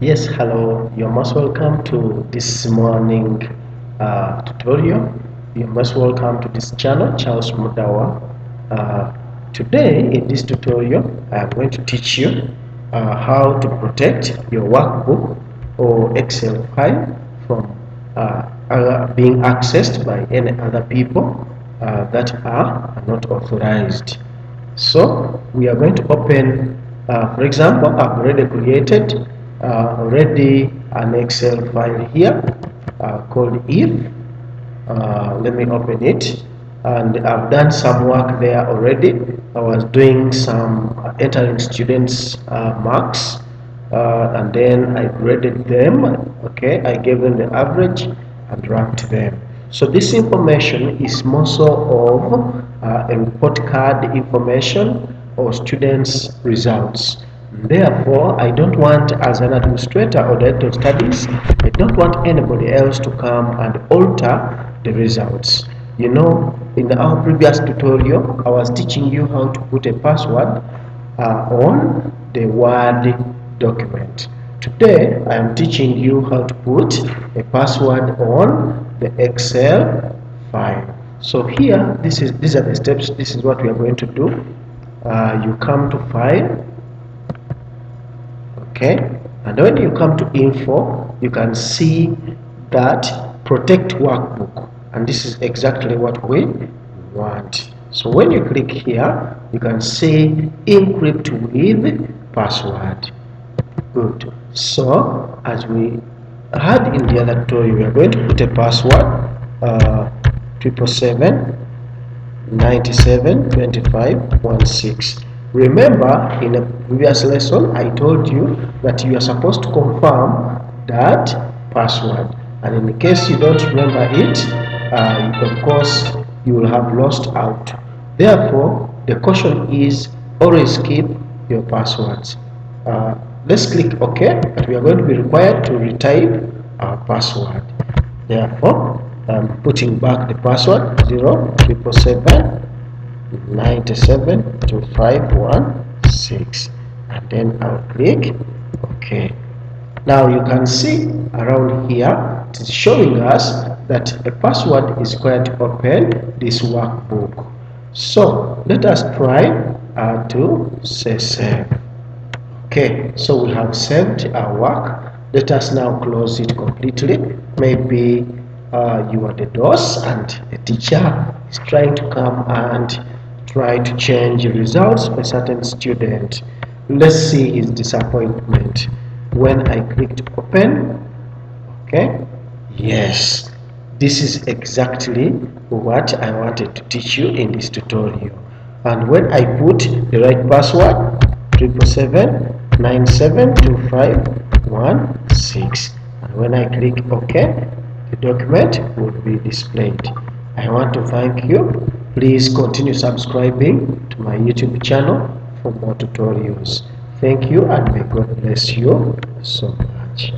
Yes, hello. You're most welcome to this morning tutorial. You're most welcome to this channel, Charles Mudawa. Today, in this tutorial, I'm going to teach you how to protect your workbook or Excel file from being accessed by any other people that are not authorized. So we are going to open, for example, I've already created an Excel file here called if. Let me open it, and I've done some work there already. I was doing some entering students' marks, and then I graded them. Okay, I gave them the average and ranked them. So this information is more so of a report card information or students' results. Therefore, I don't want, as an administrator or director of studies, I don't want anybody else to come and alter the results. You know, in our previous tutorial, I was teaching you how to put a password on the Word document. Today, I am teaching you how to put a password on the Excel file. So here, these are the steps. This is what we are going to do. You come to File, okay, and when you come to Info, you can see that Protect Workbook, and this is exactly what we want. So when you click here, you can see Encrypt with Password. Good. So as we had in the other tutorial, we are going to put a password 777 97 25 16. Remember, in a previous lesson, I told you that you are supposed to confirm that password, and in case you don't remember it, of course, you will have lost out. Therefore, the caution is always keep your passwords. Let's click OK, but we are going to be required to retype our password. Therefore, I'm putting back the password 0777 97 25 16, and then I'll click OK. Now you can see around here it is showing us that a password is required to open this workbook. So let us try to say save. Okay, so we have saved our work. Let us now close it completely. Maybe you are the boss and the teacher is trying to come and try to change the results for a certain student. Let's see his disappointment. When I clicked open, okay, yes, this is exactly what I wanted to teach you in this tutorial. And when I put the right password, 777 97 25 16, and when I click OK, the document will be displayed. I want to thank you. Please continue subscribing to my YouTube channel for more tutorials. Thank you, and may God bless you so much.